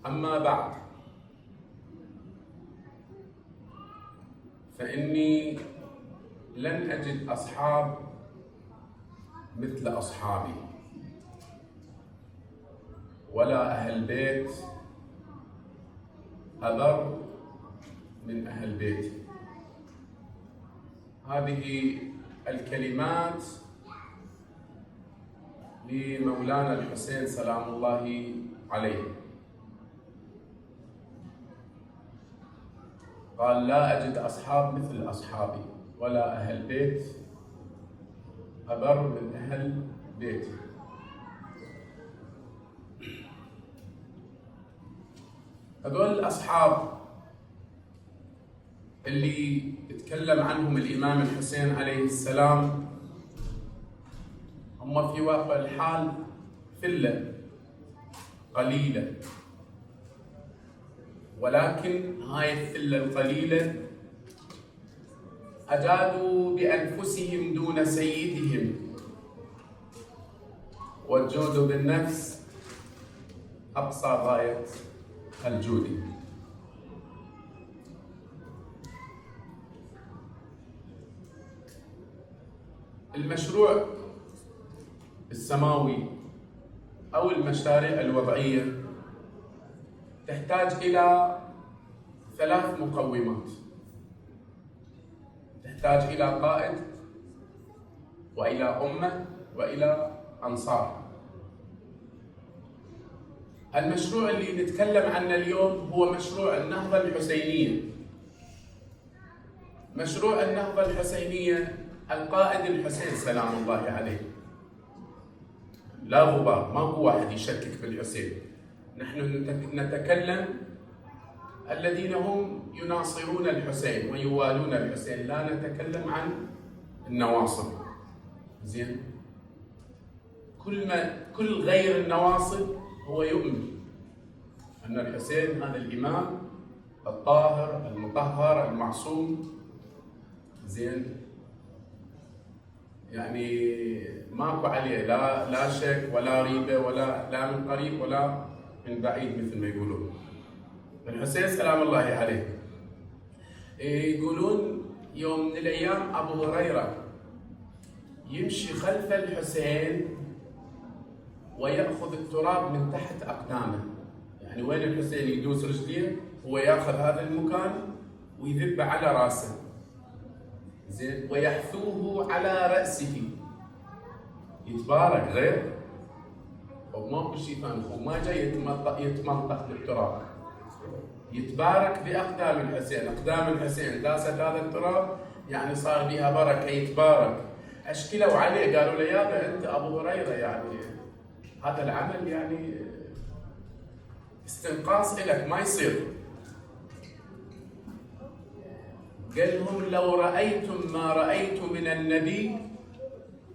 أما بعد، فإني لن أجد أصحاب مثل أصحابي، ولا أهل بيت أبر من أهل بيتي. هذه الكلمات لمولانا الحسين سلام الله عليه. قال: لا أجد أصحاب مثل أصحابي، ولا أهل بيت أبر من أهل بيتي. هذول الأصحاب اللي اتكلم عنهم الإمام الحسين عليه السلام هم في واقع الحال ثلة قليلة، ولكن هاي الثلة القليلة أجادوا بأنفسهم دون سيدهم، والجود بالنفس أقصى غاية الجود. المشروع السماوي أو المشاريع الوضعية تحتاج إلى 3 مقومات. تحتاج إلى قائد، وإلى أمة، وإلى أنصار. المشروع اللي نتكلم عنه اليوم هو مشروع النهضة الحسينية. مشروع النهضة الحسينية القائد الحسين سلام الله عليه، لا غبار، ما هو واحد يشكك بالحسين. نحن نتكلم الذين هم يناصرون الحسين ويوالون الحسين، لا نتكلم عن النواصب. زين؟ كل غير النواصب هو يؤمن أن الحسين هذا الإمام الطاهر المطهر المعصوم. زين؟ يعني ماكو عليه لا شك ولا ريبة، ولا لا من قريب ولا من بعيد مثل ما يقولون. الحسين سلام الله عليه يقولون يوم من الأيام أبو هريرة يمشي خلف الحسين ويأخذ التراب من تحت أقدامه. يعني وين الحسين يدوس رجليه هو يأخذ هذا المكان ويذبه على رأسه. زين؟ ويحثوه على رأسه. يتبارك غير وماكو شيء ثاني، وما جاي يتمنطق بالتراب، يتبارك بأقدام الحسين. أقدام الحسين داست هذا التراب يعني صار بها بركة، يتبارك. أشكلوا عليه قالوا له: يابا أنت أبو هريرة، يعني هذا العمل يعني استنقاص إلك، ما يصير. قال لهم: لو رأيتم ما رأيت من النبي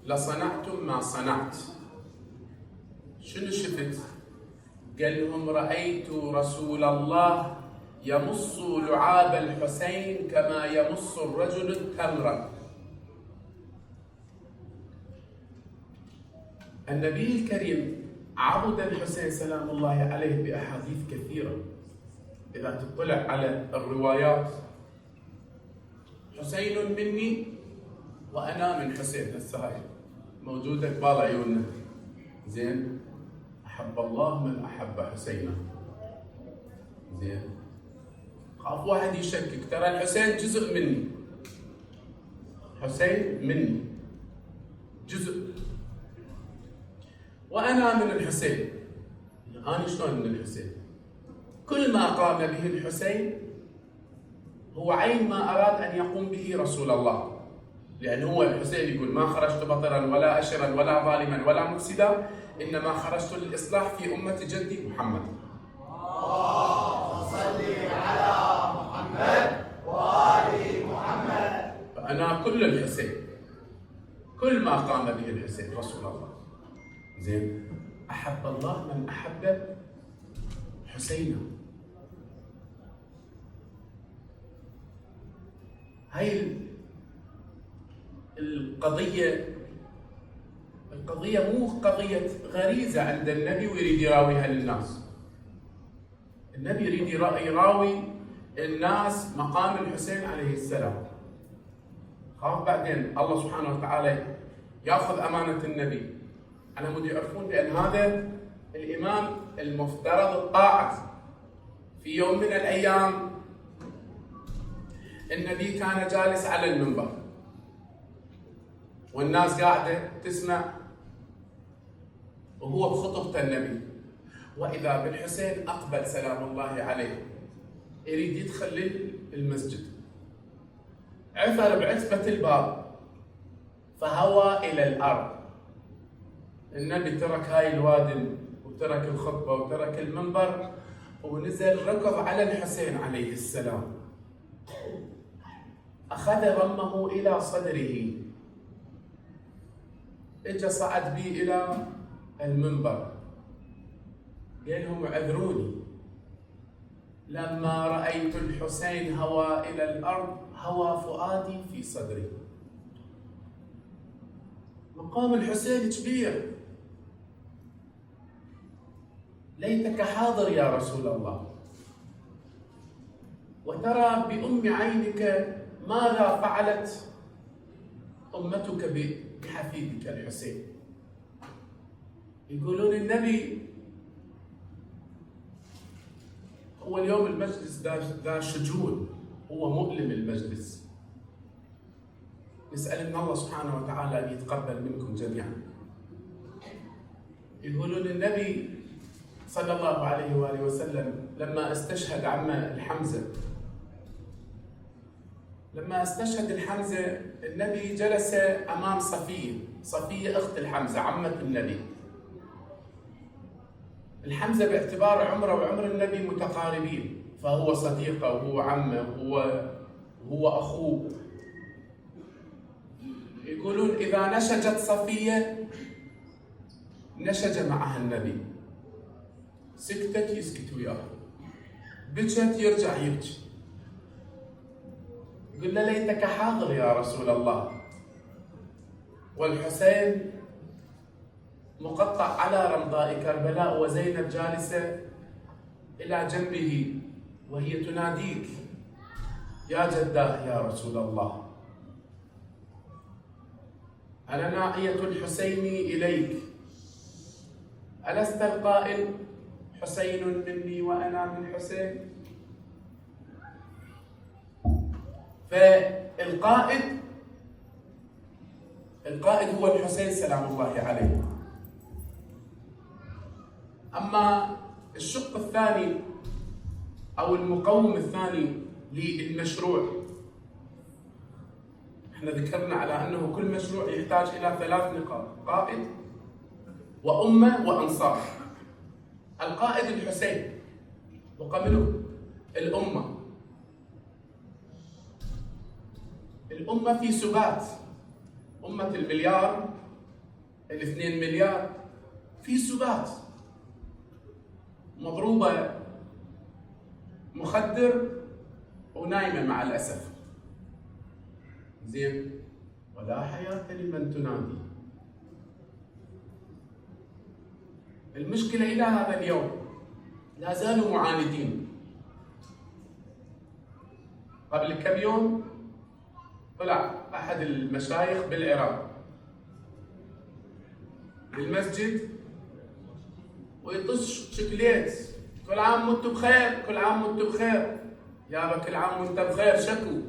لصنعتم ما صنعت. شنو شفت؟ قال لهم: رأيت رسول الله يمص لعاب الحسين كما يمص الرجل التمر. النبي الكريم عبد الحسين سلام الله عليه بأحاديث كثيرة. إذا تطلع على الروايات: حسين مني وأنا من حسين. هسه هاي موجودة قبال عيوننا. زين؟ أحب الله من أحب حسينا. زين؟ خاف واحد يشكك، ترى الحسين جزء مني. حسين مني جزء، وأنا من الحسين. أنا شلون من الحسين؟ كل ما قام به الحسين هو عين ما أراد أن يقوم به رسول الله. لأن هو الحسين يقول: ما خرجت بطرا ولا أشرا ولا ظالما ولا مفسدا، إنما خرجت للإصلاح في أمة جدي محمد. اللهم صل على محمد وآل محمد. فأنا كل الحسين، كل ما قام به الحسين رسول الله. زين؟ أحب الله من أحب حسينا. هاي القضية مو قضية غريزة عند النبي ويريد يراويها للناس. النبي يريد يراوي الناس مقام الحسين عليه السلام. خاف بعدين الله سبحانه وتعالى ياخذ امانه النبي على مود يعرفون بان هذا الامام المفترض الطاعه. في يوم من الايام النبي كان جالس على المنبر والناس قاعده تسمع وهو بخطبه النبي، واذا بالحسين اقبل سلام الله عليه يريد يدخل للمسجد، عثر بعتبه الباب فهوى الى الارض. النبي ترك هاي الوادم وترك الخطبه وترك المنبر ونزل ركض على الحسين عليه السلام، اخذ ضمه الى صدره، اجى صعد بي الى المنبر، قال لهم اعذروني لما رايت الحسين هوى الى الارض هوى فؤادي في صدري. مقام الحسين كبير، ليتك حاضر يا رسول الله وترى بأم عينك ماذا فعلت أمتك بحفيدك الحسين. يقولون النبي هو اليوم المجلس ذا شجون، هو مؤلم المجلس. نسأل من الله سبحانه وتعالى أن يتقبل منكم جميعا. يقولون النبي صلى الله عليه وآله وسلم لما استشهد عمه الحمزة، لما استشهد الحمزة النبي جلس أمام صفية أخت الحمزة عمة النبي. الحمزة باعتبار عمره وعمر النبي متقاربين، فهو صديقه وهو عمه وهو أخوه. يقولون إذا نشجت صفية نشج معها النبي، سكتت يسكت وياها، بكت يرجع يبكي. قلنا ليتك حاضر يا رسول الله، والحسين مقطع على رمضاء كربلاء وزينب جالسة إلى جنبه وهي تناديك يا جداه يا رسول الله، أنا ناعية الحسين إليك، ألست القائل حسين مني وأنا من حسين؟ فالقائد هو الحسين سلام الله عليه. أما الشق الثاني أو المقوم الثاني للمشروع، احنا ذكرنا على أنه كل مشروع يحتاج إلى 3 نقاط: قائد وأمة وأنصار. القائد الحسين وقبله الأمة. الأمة في سبات، أمة المليار 2 مليار في سبات، مضروبة مخدر ونايمة مع الأسف. زين، ولا حياة لمن تنادي. المشكلة إلى هذا اليوم لا زالوا معاندين. قبل كم يوم طلع أحد المشايخ بالعراق بالمسجد ويطش شكليت: كل عام وانتم بخير، كل عام وانتم بخير. يابا كل عام وانت بخير شكو.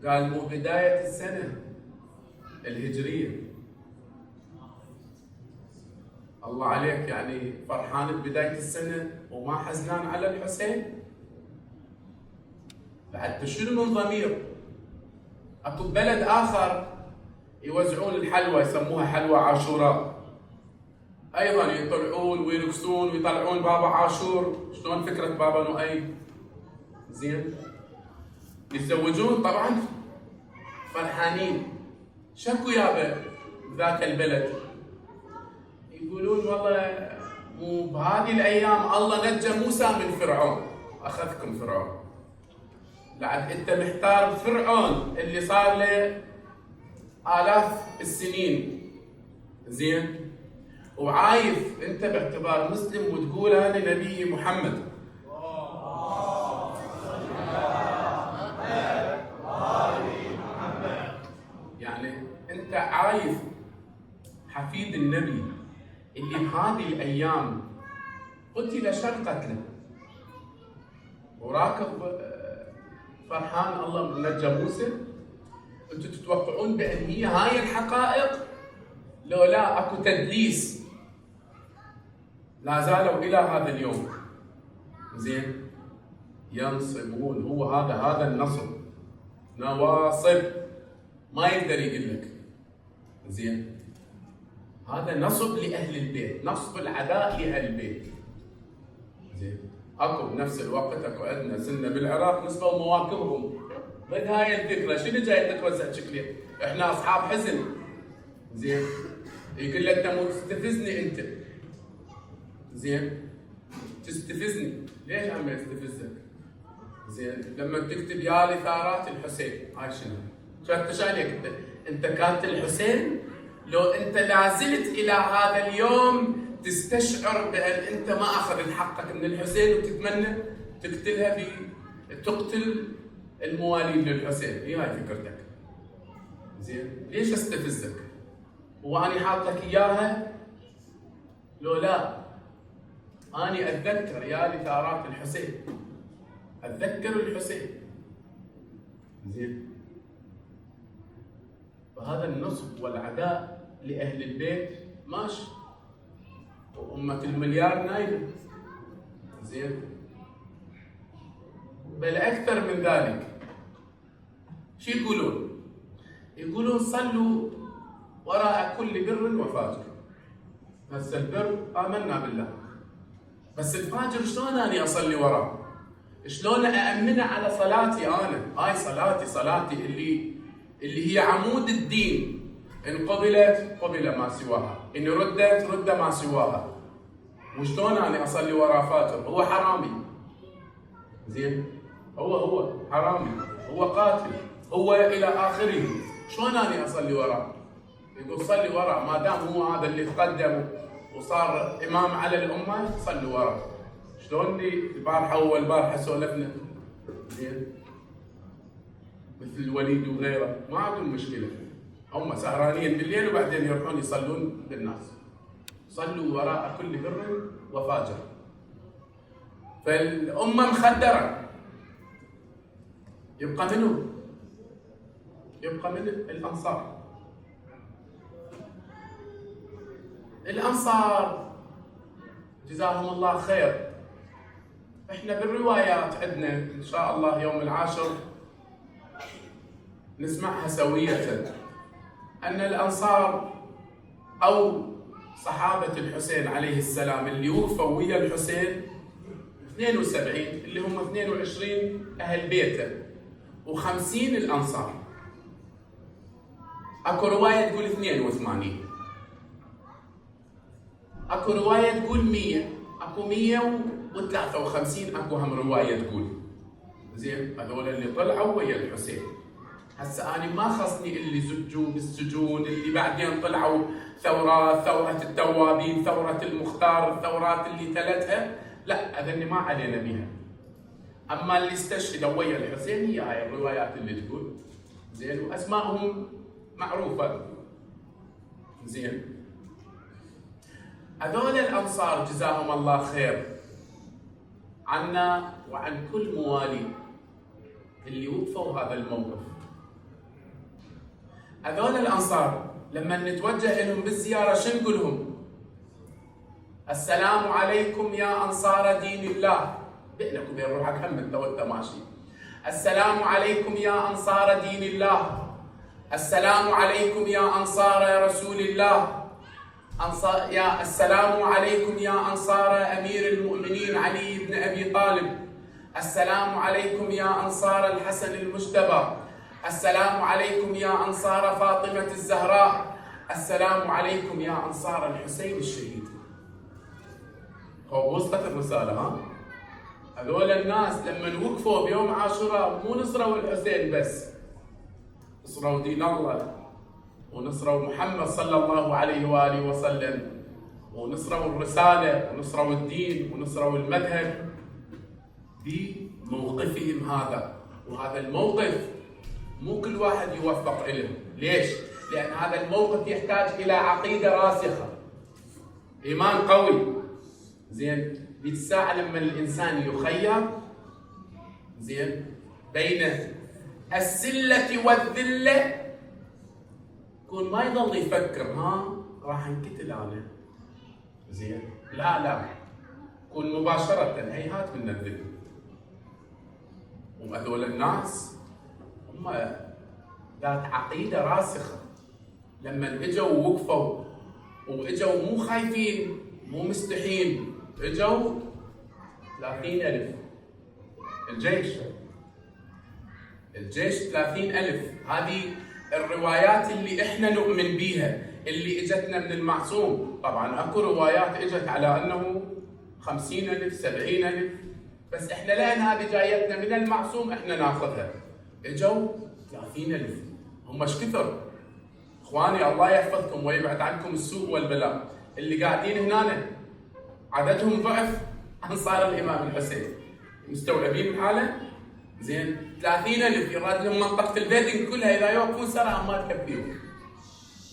قال مو بداية السنة الهجرية، الله عليك يعني فرحان ببداية السنة وما حزنان على الحسين؟ بعد شنو من ضمير؟ اكو بلد اخر يوزعون الحلوى يسموها حلوى عاشوراء، ايضا يطلعون ويرقصون ويطلعون بابا عاشور. شلون فكرة بابا نؤيد؟ زين، يتزوجون طبعا فرحانين. شكو يابا ذاك البلد؟ يقولون والله مو بهذه الايام الله نجى موسى من فرعون، اخذكم فرعون. لعد انت محتار فرعون اللي صار له آلاف السنين، زين، وعايف انت باعتبار مسلم وتقول انا نبي محمد. يعني انت عايف حفيد النبي اللي بهذه الايام قتل شر قتله، وراكب فرحان الله نجى موسى. انتم تتوقعون بان هي هاي الحقائق؟ لو لا اكو تدليس لا زالوا الى هذا اليوم زين ينصبون. هو هذا النصب، نواصب، ما يقدر يقول لك زين. هذا نصب لاهل البيت، نصب العداء لاهل البيت زين. اكو بنفس الوقت اكو عندنا سنه بالعراق نسبوا مواكبهم ضد هاي الذكرى. شنو جاي تتوزع شكلها؟ احنا اصحاب حزن زين. يقول لك انت مو تستفزني انت زين، تستفزني. ليش عم يستفزك؟ زين لما تكتب يا لثارات الحسين، هاي شنو؟ شو شايلك انت كانت الحسين؟ لو انت لازلت الى هذا اليوم تستشعر بان انت ما اخذت حقك من الحسين وتتمنى تقتلها تقتل الموالين للحسين، هي هاي فكرتك زين. ليش استفزك؟ واني حاط لك اياها؟ لو لا اني اتذكر يا لثارات الحسين، اتذكر الحسين زين. فهذا النصب والعداء لاهل البيت ماشي، وأمة المليار نايمة زين. بل أكثر من ذلك، شو يقولون؟ يقولون صلوا وراء كل بر وفاجر. هسه البر آمنا بالله، بس الفاجر شلون أنا أصلي وراه؟ شلون أأمنه على صلاتي أنا؟ هاي صلاتي اللي هي عمود الدين. إن قبلت قبل ما سواها، إن ردت رد ما سواها. وشلون أنا أصلي وراء فاجر؟ هو حرامي زين، هو حرامي، هو قاتل، هو إلى آخره. شلون أنا أصلي وراء؟ يقول صلي وراء، ما دام هو هذا اللي تقدم وصار إمام على الأمة صلوا وراء. شلون لي البارحة سولفنا زين مثل الوليد وغيره، ما عندهم مشكلة، هم سهرانين بالليل وبعدين يروحون يصلون بالناس. صلوا وراء كل بر وفاجر. فالأمة مخدرة. يبقى منو؟ يبقى من الأنصار. الأنصار جزاهم الله خير. احنا بالروايات عندنا إن شاء الله يوم العاشر نسمعها سوية، أن الأنصار أو صحابة الحسين عليه السلام اللي وقفوا ويا الحسين 72، اللي هم 22 أهل بيته و50 الأنصار. أكو رواية تقول 82، أكو رواية تقول 100، أكو 153، أكو هم رواية تقول زين. هذول اللي طلعوا ويا الحسين. هسه أنا ما خصني اللي زجوا بالسجون، اللي بعدين طلعوا ثورة التوابين، ثورة المختار، الثورات اللي تلتها، لا هذني ما علينا بها. أما اللي استشهدوا ويا الحسين هي هاي الروايات اللي تقول زين، وأسمائهم معروفة زين. هذول الأنصار جزاهم الله خير عنا وعن كل موالي اللي وقفوا هذا الموقف. هذول الأنصار لما نتوجه لهم بالزيارة شو نقول لهم؟ السلام عليكم يا أنصار دين الله. بينك وبين روحك هم انت وانت ماشي. السلام عليكم يا أنصار دين الله. السلام عليكم يا أنصار رسول الله. السلام عليكم يا أنصار أمير المؤمنين علي بن أبي طالب. السلام عليكم يا أنصار الحسن المجتبى. السلام عليكم يا أنصار فاطمة الزهراء. السلام عليكم يا أنصار الحسين الشهيد. وصلت الرسالة ها؟ هذول الناس لما وقفوا بيوم عاشوراء مو نصروا الحسين بس، نصروا دين الله ونصروا محمد صلى الله عليه وآله وسلم ونصروا الرسالة ونصروا الدين ونصروا المذهب بموقفهم هذا. وهذا الموقف مو كل واحد يوفق له. ليش؟ لأن هذا الموقف يحتاج إلى عقيدة راسخة، إيمان قوي. زين، بالساعة لما الإنسان يخير زين بين السلة والذلة، يكون ما يضل يفكر راح انقتل أنا. زين، لا كون مباشرة هيهات من الذل. وهذول الناس هم ذات عقيدة راسخة، لما اجوا ووقفوا واجوا مو خايفين مو مستحين، اجوا 30,000 الجيش 30,000. هذه الروايات اللي احنا نؤمن بيها، اللي اجتنا من المعصوم. طبعا اكو روايات اجت على انه 50,000 70,000، بس احنا لان هذه جايتنا من المعصوم احنا ناخذها. اجوا 30,000. هم ايش كثر؟ اخواني الله يحفظكم ويبعد عنكم السوء والبلاء. اللي قاعدين هنا عددهم ضعف انصار الامام الحسين. مستوعبين الحاله؟ زين، 30,000 يراد لهم منطقه البيدنج كلها اذا يوقفون سرعه ما تكفيهم.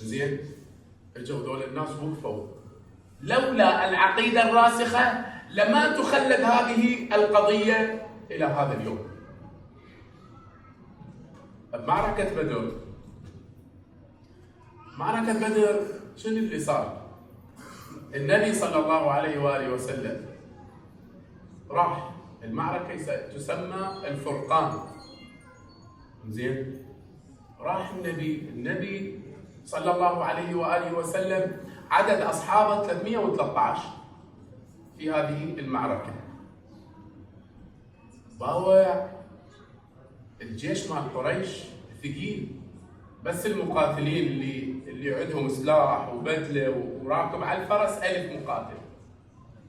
زين، اجوا ذول الناس وقفوا. لولا العقيده الراسخه لما تخلد هذه القضيه الى هذا اليوم. معركه بدر شنو اللي صار؟ النبي صلى الله عليه واله وسلم راح المعركه تسمى الفرقان. زين، راح النبي صلى الله عليه واله وسلم، عدد اصحابه 313 في هذه المعركه. باوع الجيش مال قريش ثقيل، بس المقاتلين اللي عندهم سلاح وبدله وراكب على الفرس 1000 مقاتل.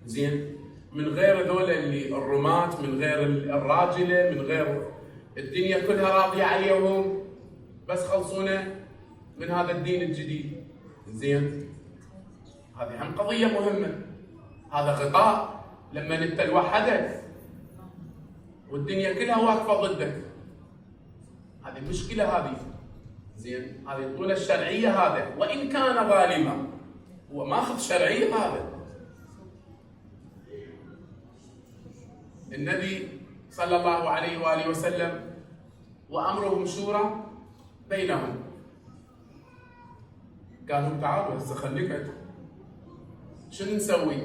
زين، من غير هذول اللي الرماة، من غير الراجله، من غير الدنيا كلها راضيه عليهم، بس خلصونا من هذا الدين الجديد. زين، هذه هم قضيه مهمه. هذا غطاء لما انت لوحدك والدنيا كلها واقفه ضدك، هذه المشكله هذه. زين، هذه الطولة الشرعية هذا، وإن كان ظالما هو ماخذ شرعية هذا. النبي صلى الله عليه وآله وسلم وأمرهم شورى بينهم. قالوا تعالوا هسه خليك شنو نسوي؟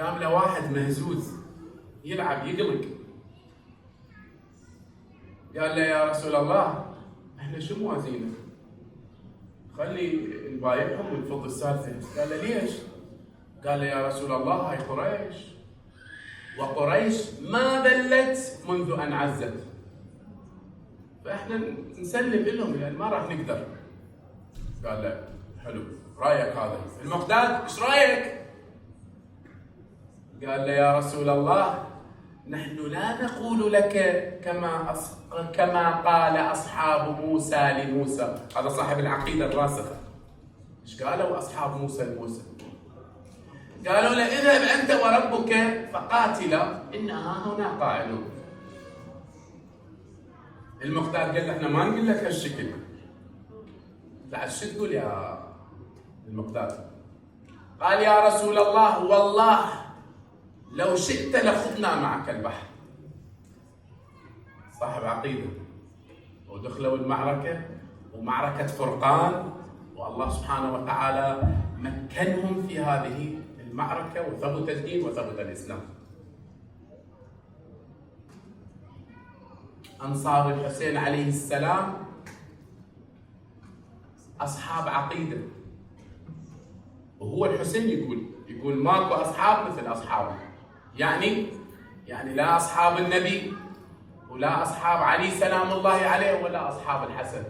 قام له واحد مهزوز يلعب يقلق، قال له يا رسول الله احنا شو موازينه؟ خلي نبايعهم ونفض السالفه. قال له ليش؟ قال له يا رسول الله هاي قريش، وقريش ما ذلت منذ ان عزت، فاحنا نسلم لهم لان ما راح نقدر. قال له حلو، رايك هذا؟ المقداد ايش رايك؟ قال له يا رسول الله نحن لا نقول لك كما قال أصحاب موسى لموسى. هذا صاحب العقيدة الراسخة. ايش قالوا أصحاب موسى لموسى؟ قالوا له اذهب أنت وربك فقاتلا إنها هنا قاعدون. المقداد قال له احنا ما نقول لك هالشكل. لا شو تقول يا المقداد؟ قال يا رسول الله والله لو شئت لخضنا معك البحر. صاحب عقيدة. ودخلوا المعركة، ومعركة فرقان، والله سبحانه وتعالى مكنهم في هذه المعركة، وثبت الدين وثبت الإسلام. أنصار الحسين عليه السلام أصحاب عقيدة، وهو الحسين يقول ماكو أصحاب مثل أصحابه. يعني لا أصحاب النبي ولا أصحاب علي سلام الله عليه ولا أصحاب الحسن.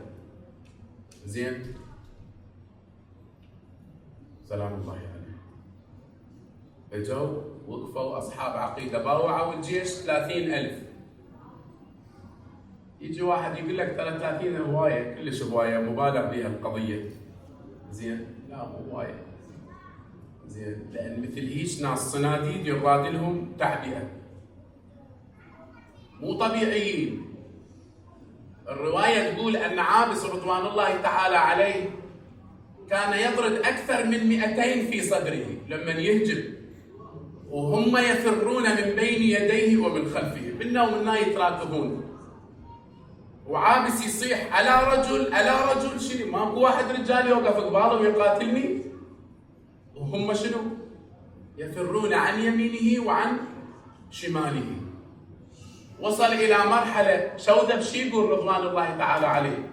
زين، سلام الله عليه. اجوا وقفوا أصحاب عقيدة، باوعوا الجيش 30,000. يجي واحد يقول لك ترى 30 هواية، كلش هواية، مبالغ بها القضية. زين، لا مو هواية. زين، لان مثل هيش ناس صناديد يراد لهم تعبئه، مو طبيعيين. الروايه تقول ان عابس رضوان الله تعالى عليه كان يطرد اكثر من 200 في صدره لما يهجم، وهم يفرون من بين يديه ومن خلفه، منا ومنا يتراكبون، وعابس يصيح على رجل شنو؟ ماكو واحد رجال يوقف قباله ويقاتلني، وهم شنو؟ يفرون عن يمينه وعن شماله. وصل الى مرحله شوذب شي يقول رضوان الله تعالى عليه؟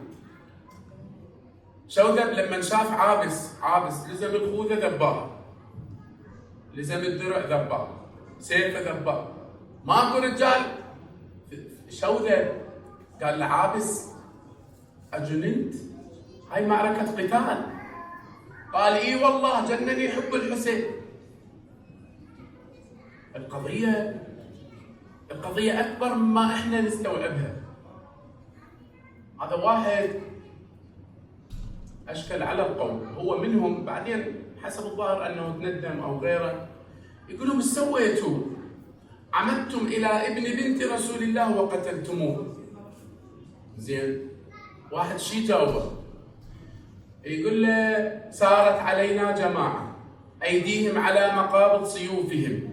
شوذب لما شاف عابس لزم الخوذه ذباه، لزم الدرع ذباه، سيفه ذباه، ماكو رجال. شوذب قال لعابس اجننت؟ هاي معركه قتال. قال اي والله جنني حب الحسين. القضيه اكبر مما احنا نستوعبها. هذا واحد اشكل على القوم، هو منهم بعدين حسب الظاهر انه تندم او غيره، يقول لهم ايش سويتوا؟ عمدتم الى ابن بنت رسول الله وقتلتموه. زين، واحد شي جاوبه، يقول له سارت علينا جماعه ايديهم على مقابض سيوفهم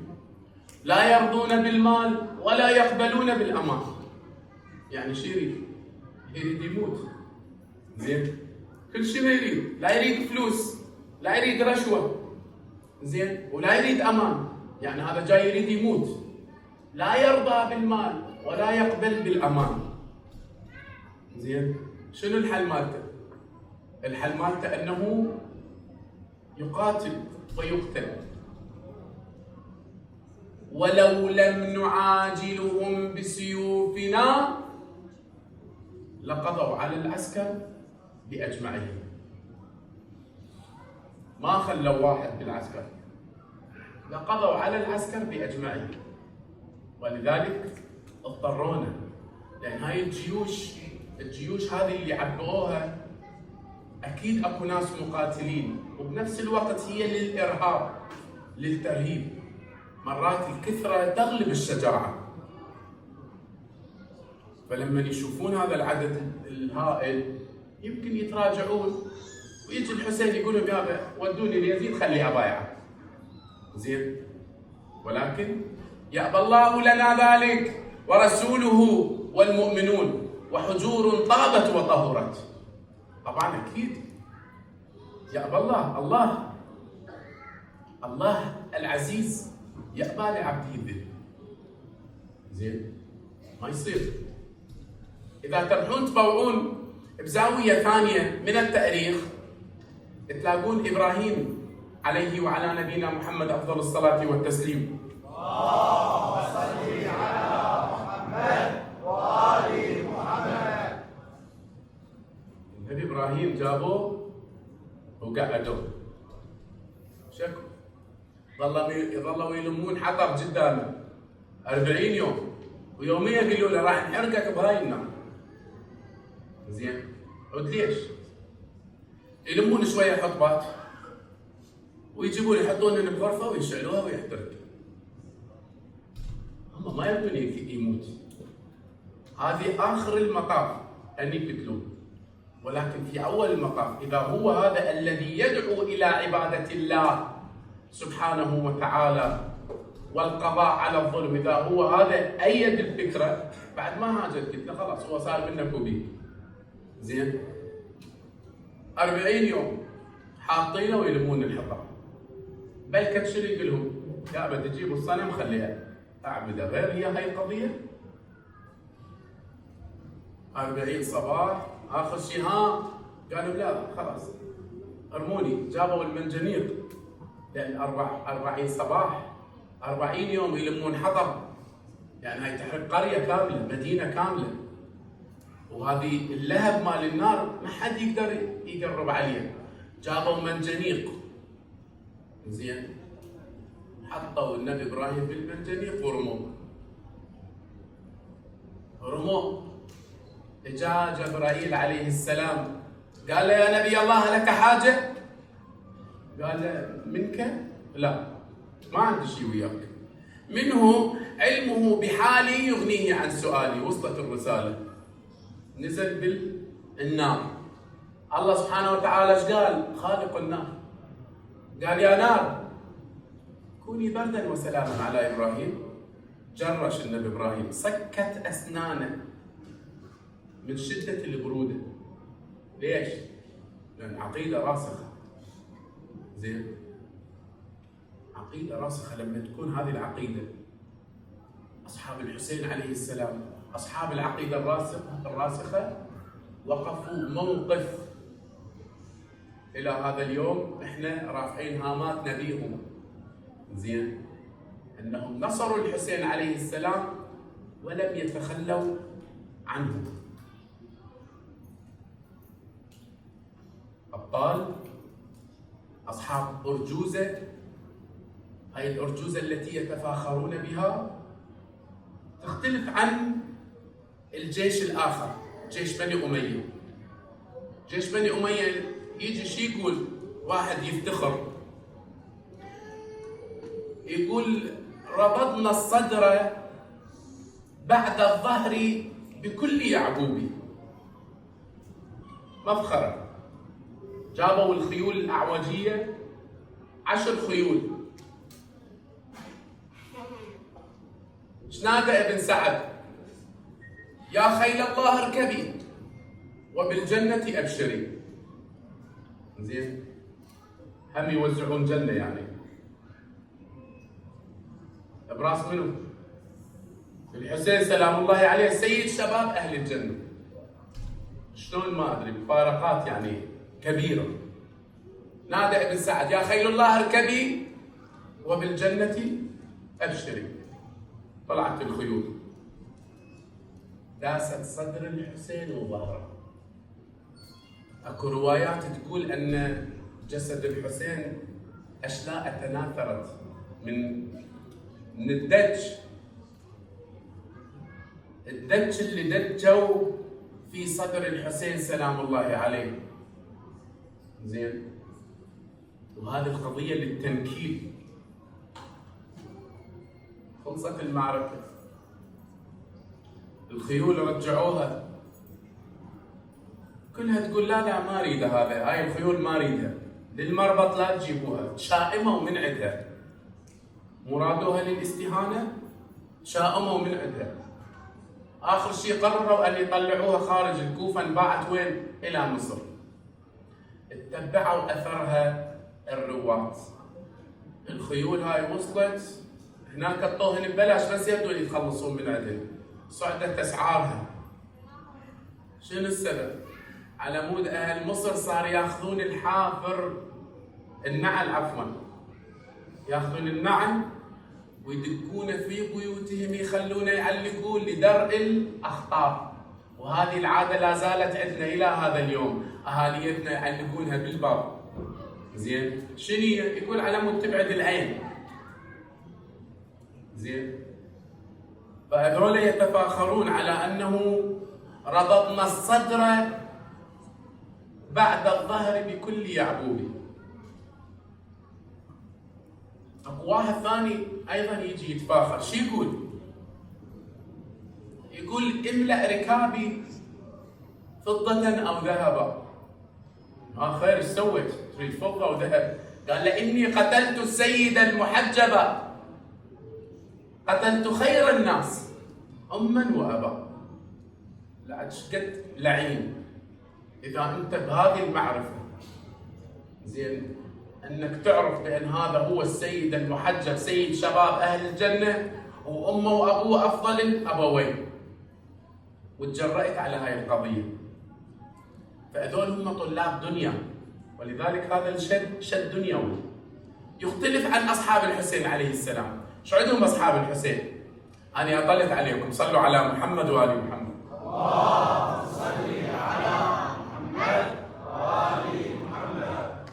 لا يرضون بالمال ولا يقبلون بالامان. يعني شو يريد؟ يريد يموت. زين، كل شيء ما يريد، لا يريد فلوس، لا يريد رشوه، زين، ولا يريد امان. يعني هذا جاي يريد يموت، لا يرضى بالمال ولا يقبل بالامان. زين، شنو الحل مالته؟ الحل مالته انه يقاتل ويقتل. ولو لم نعاجلهم بسيوفنا لقضوا على العسكر بأجمعهم. ما خلوا واحد بالعسكر، لقضوا على العسكر بأجمعهم. ولذلك اضطرونا، لأن هاي الجيوش هذه اللي عبئوها أكيد أكو ناس مقاتلين، وبنفس الوقت هي للإرهاب للترهيب. مرات الكثرة تغلب الشجاعة. فلما يشوفون هذا العدد الهائل يمكن يتراجعون، ويجي الحسين يقول لهم يابا ودوني ليزيد خلي أبايعه. زين، ولكن يأبى الله لنا ذلك ورسوله والمؤمنون، وحجور طابت وطهرت. طبعا أكيد يأبى الله العزيز يأبى لعبده الذل. زين، ما يصير. إذا تروحون تبوعون بزاوية ثانية من التاريخ تلاقون إبراهيم عليه وعلى نبينا محمد أفضل الصلاة والتسليم. اللهم صل على محمد وآل محمد. النبي إبراهيم جابوه وقعدوه، شكو ظلوا يلمون حطب قدامه 40 يوم، ويوميا يقولوا له راح نحرقك بهاي النار. زين، عود ليش؟ يلمون شويه حطبات ويجيبون يحطوننا بغرفه ويشعلوها ويحترق. هم ما يبون يموت، هذه اخر المطاف ان يقتلون. ولكن في اول المطاف اذا هو هذا الذي يدعو الى عباده الله سبحانه وتعالى والقضاء على الظلم، إذا هو هذا أيد الفكرة بعد ما هاجت قلت له خلاص هو صار منك وبي. زين، 40 يوم حاطينه ويلمون الحطب. بل كان شنو يقول لهم؟ يابا تجيبوا الصنم خليها أعبده، غير هي هاي القضية. 40 صباح، آخر شيء قالوا لا خلاص ارموني. جابوا المنجنيق، لأن 40 صباح 40 يوم يلمون حطب، يعني هاي تحرق قرية كاملة، مدينة كاملة. وهذه اللهب مال النار ما حد يقدر يقرب عليها. جابوا منجنيق، زين، حطوا النبي إبراهيم بالمنجنيق ورموه. جاء جبرائيل عليه السلام قال له يا نبي الله لك حاجة؟ قال له منك؟ لا، ما عندي شيء وياك. منه علمه بحالي يغنيه عن سؤالي. وصلت الرسالة. نزل بالنار. الله سبحانه وتعالى ايش قال؟ خالق النار قال يا نار كوني بردا وسلاما على ابراهيم. جرش النبي ابراهيم، سكت اسنانه من شده البروده. ليش؟ لان عقيده راسخه. زين؟ عقيده راسخه. لما تكون هذه العقيده، اصحاب الحسين عليه السلام، اصحاب العقيده الراسخه وقفوا موقف الى هذا اليوم احنا رافعين هاماتنا بيهم. زين؟ انهم نصروا الحسين عليه السلام ولم يتخلوا عنه. ابطال، اصحاب ارجوزه. هاي الارجوزه التي يتفاخرون بها تختلف عن الجيش الاخر، جيش بني اميه. جيش بني اميه يجي شي يقول؟ واحد يفتخر يقول ربضنا الصدر بعد الظهر بكل يعقوبي. مفخرة. جابوا الخيول الأعوجية 10 خيول. شنادى ابن سعد؟ يا خيل الله اركبي وبالجنة أبشري. زين؟ هم يوزعون جنة يعني. براس منو؟ الحسين سلام الله عليه سيد شباب أهل الجنة. شلون ما أدري، مفارقات يعني كبيرة. نادى ابن سعد يا خيل الله اركبي وبالجنة أبشري. طلعت الخيول داست صدر الحسين وظهره. اكو روايات تقول ان جسد الحسين اشلاء تناثرت من الدج اللي دجوا في صدر الحسين سلام الله عليه. زين؟ وهذه القضية للتنكيل. خلصت المعركة، الخيول رجعوها، كلها تقول لا لا ما اريدها، هاي الخيول ما اريدها، للمربط لا تجيبوها. شائمة ومن عندها، مرادوها للاستهانة، شائمة ومن عندها. آخر شيء قرروا أن يطلعوها خارج الكوفة. انباعت وين؟ إلى مصر. اتبعوا أثرها الرواة. الخيول هاي وصلت هناك، الطوهن ببلاش بس يبدو يتخلصون من عندهم. صعدت أسعارها. شنو السبب؟ على مود أهل مصر صار ياخذون الحافر، النعل عفوا، ياخذون النعل ويدقونه في بيوتهم، يخلونه يعلقون لدرء الأخطار. وهذه العادة لا زالت عندنا إلى هذا اليوم، أهاليتنا يعلقونها بالباب. زين؟ شنو يقول؟ على مود تبعد العين. زين؟ فهذول يتفاخرون على أنه ربطنا الصدر بعد الظهر بكل يعقوبي. اكو واحد ثاني ايضا يجي يتفاخر. شو يقول؟ يقول املأ ركابي فضة او ذهبا. خير، ايش سويت؟ تريد فضة وذهب؟ قال لاني قتلت السيد المحجبة، قتلت خير الناس اما وابا. لا قد لعين اذا انت بهذه المعرفة. زين؟ انك تعرف بان هذا هو السيد المحجب، سيد شباب اهل الجنة، وامه وابوه افضل الابوين، وتجرأت على هاي القضية. فهذول هم طلاب دنيا، ولذلك هذا الشد شد دنيوي. يختلف عن اصحاب الحسين عليه السلام. شو عندهم اصحاب الحسين؟ انا اطلت عليكم، صلوا على محمد وال محمد. اللهم صل على محمد وآل محمد.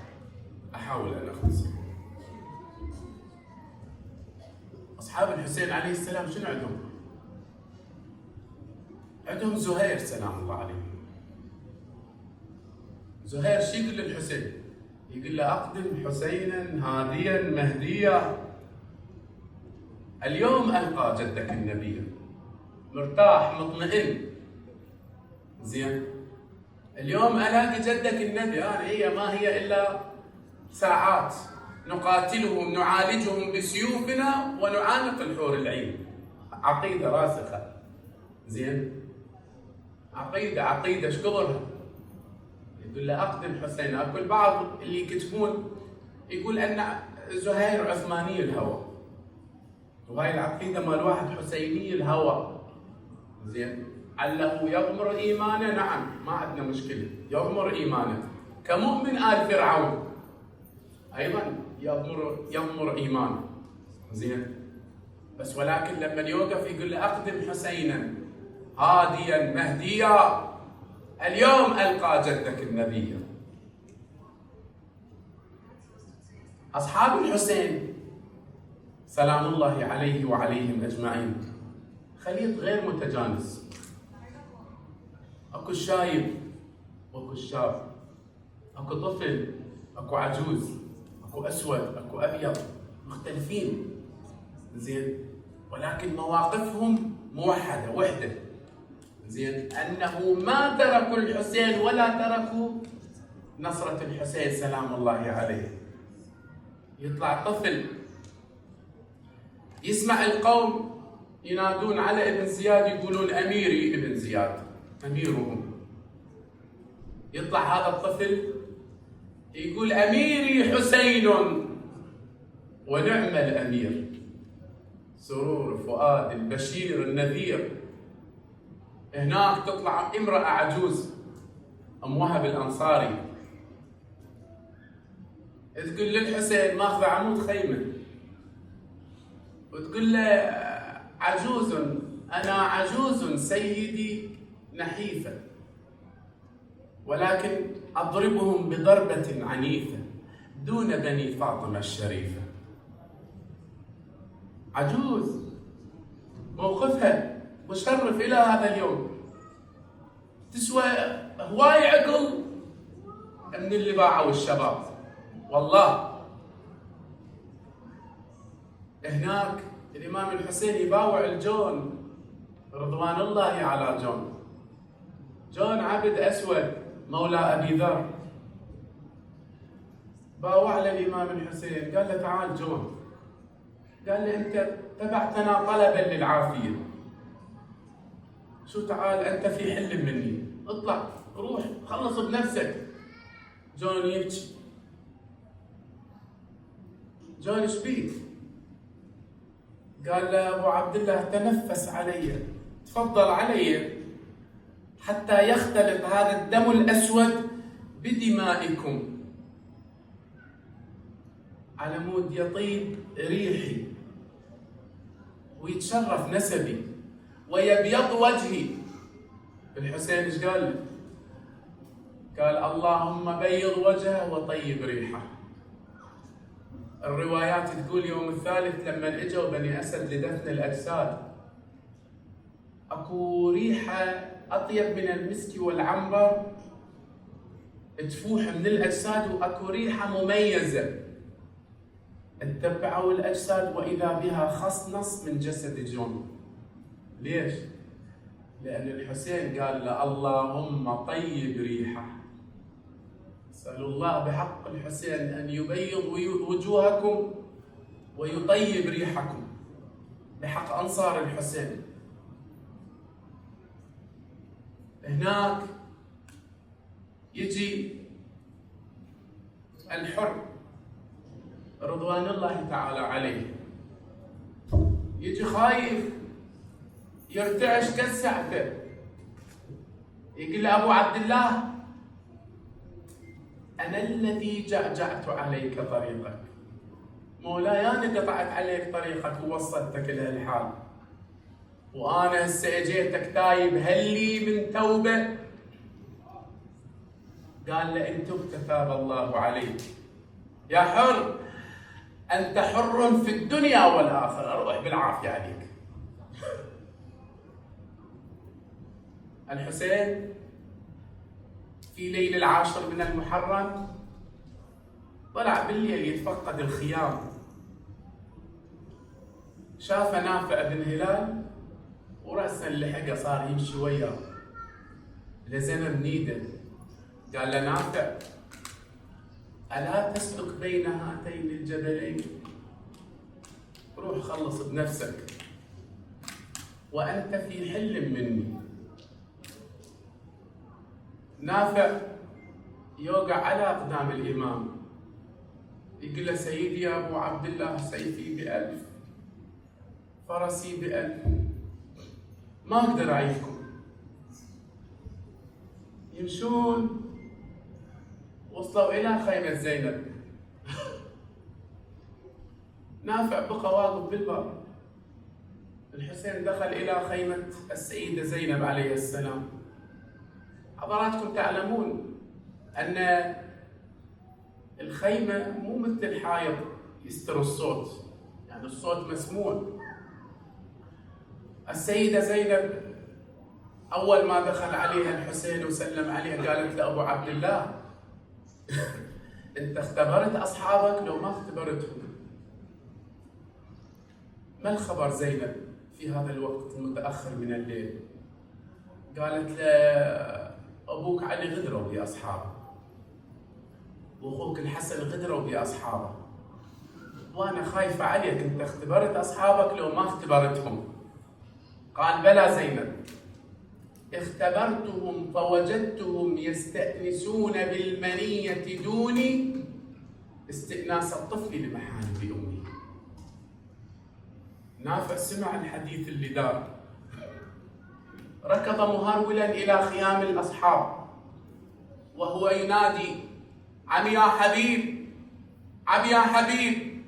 احاول ان اختصر. اصحاب الحسين عليه السلام شنو عندهم؟ عندهم زهير سلام الله عليه. زهير شو يقول للحسين؟ يقول له أقدم حسينا هاديا مهديا. اليوم ألقى جدك النبي مرتاح مطمئن. زين، اليوم ألاقي جدك النبي. يعني هي ما هي إلا ساعات نقاتلهم نعالجهم بسيوفنا ونعانق الحور العين. عقيدة راسخة. زين، عقيدة اشكرها. يقول له أقدم حسين. أكو البعض اللي يكتبون يقول أن زهير عثماني الهوى، وهاي العقيدة مال واحد حسيني الهوى. زين، عله يغمر إيمانه. نعم، ما عندنا مشكلة، يغمر إيمانه كمؤمن آل فرعون أيضا يغمر إيمانه. زين، بس ولكن لما يوقف يقول له أقدم حسينا هاديا مهديا، اليوم ألقى جدك النبي. أصحاب الحسين سلام الله عليه وعليهم أجمعين خليط غير متجانس. أكو الشايب وأكو الشاب، أكو طفل أكو عجوز، أكو أسود أكو أبيض، مختلفين. زين، ولكن مواقفهم موحدة وحدة. زين، أنه ما تركوا الحسين ولا تركوا نصرة الحسين سلام الله عليه. يطلع طفل يسمع القوم ينادون على ابن زياد، يقولون أميري ابن زياد، أميرهم. يطلع هذا الطفل يقول أميري حسين ونعم الأمير. سرور فؤاد البشير النذير. هناك تطلع امرأة عجوز أم وهب الأنصاري تقول للحسين ماخذ عمود خيمة، وتقول له عجوز أنا عجوز سيدي نحيفة، ولكن أضربهم بضربة عنيفة دون بني فاطمة الشريفة. عجوز موقفها مشرف إلى هذا اليوم، تسوى هواي عقل من اللي باعوا الشباب. والله هناك الإمام الحسين يباوع الجون رضوان الله على جون. جون عبد أسود مولى أبي ذر باوع للإمام الحسين، قال له تعال جون، قال له أنت تبعتنا طلبا للعافية، شو تعال أنت في حل مني، اطلع روح خلص بنفسك. جون يبكي. جون ايش بيك؟ قال له أبو عبد الله تنفس علي، تفضل علي حتى يختلط هذا الدم الأسود بدمائكم على مود يطيب ريحي ويتشرف نسبي ويبيض وجهي. الحسين ايش قال له؟ قال اللهم بيض وجهه وطيب ريحه. الروايات تقول يوم الثالث لما اجوا بني اسد لدفن الاجساد اكو ريحه اطيب من المسك والعنبر تفوح من الاجساد، واكو ريحه مميزه اتبعوا الاجساد واذا بها خصنص من جسد جون. ليش؟ لان الحسين قال له اللهم طيب ريحه. اسال الله بحق الحسين ان يبيض وجوهكم ويطيب ريحكم بحق انصار الحسين. هناك يجي الحر رضوان الله تعالى عليه، يجي خايف يرتعش كالسعفة، يقول له أبو عبد الله أنا الذي جعجعت عليك طريقك، مولاي أنا قطعت عليك طريقك ووصلتك لهالحال، وأنا هسه اجيتك تايب، هل لي من توبة؟ قال له إن تبت تاب الله عليك يا حر، أنت حر في الدنيا والآخرة، روح بالعافية عليك. الحسين في ليل العاشر من المحرم طلع بالليل يتفقد الخيام، شاف نافع بن هلال ورأسا لحقه صار يمشي وياه لزمن نيده، قال له نافع ألا تسلك بين هاتين الجبلين؟ روح خلص بنفسك وأنت في حل مني. نافع يوقع على أقدام الإمام يقول له سيدي يا أبو عبد الله سيفي ب1000 فرسي ب1000 ما أقدر أعيشكم. يمشون وصلوا إلى خيمة زينب. نافع بقى واقف بالباب. الحسين دخل إلى خيمة السيدة زينب عليه السلام. حضراتكم تعلمون أن الخيمة مو مثل الحائط يستر الصوت، يعني الصوت مسموع. السيدة زينب أول ما دخل عليها الحسين وسلم عليها قالت له أبو عبد الله أنت اختبرت أصحابك لو ما اختبرتهم؟ ما الخبر زينب في هذا الوقت المتأخر من الليل؟ قالت له أبوك علي غدروا بأصحابه وأخوك الحسن غدروا بأصحابه وأنا خايفة عليك، أنت اختبرت أصحابك لو ما اختبرتهم؟ قال بلى زينب، اختبرتهم فوجدتهم يستأنسون بالمنية دوني استئناس الطفل لمحارم أمه. نافع سمع الحديث اللي دار، ركض مهرولا إلى خيام الأصحاب وهو ينادي عم يا حبيب، عم يا حبيب.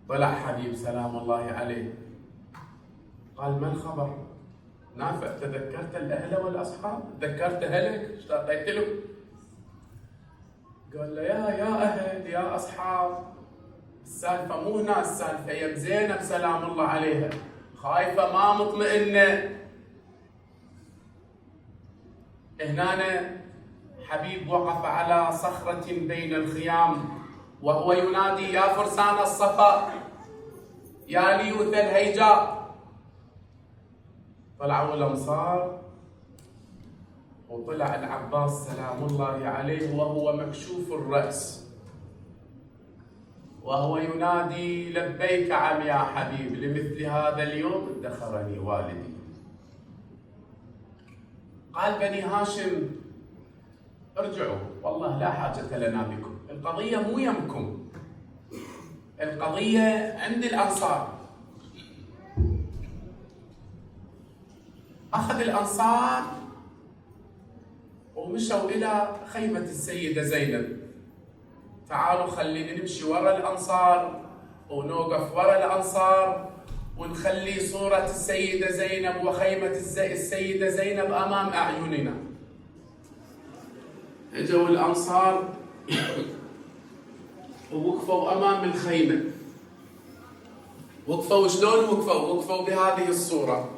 طلع حبيب سلام الله عليه قال ما الخبر؟ نافع تذكرت الأهل والأصحاب؟ تذكرت أهلك؟ اشتقيت له؟ قال له يا أهل يا أصحاب، السالفة مو هنا، السالفة يم زينب سلام الله عليها خايفة ما مطمئنة. هنا حبيب وقف على صخرة بين الخيام وهو ينادي يا فرسان الصفا يا ليوث الهيجاء. طلعوا الأنصار وطلع العباس سلام الله عليه وهو مكشوف الرأس وهو ينادي لبيك عم يا حبيب، لمثل هذا اليوم ادخرني والدي. قال بني هاشم ارجعوا والله لا حاجة لنا بكم، القضية مو يمكم، القضية عند الأنصار. أخذ الأنصار ومشوا إلى خيمة السيدة زينب. تعالوا خلينا نمشي وراء الأنصار ونوقف وراء الأنصار ونخلي صورة السيدة زينب وخيمة السيدة زينب أمام أعيننا. اجوا الأنصار ووقفوا أمام الخيمة. وقفوا شلون وقفوا؟ وقفوا بهذه الصورة.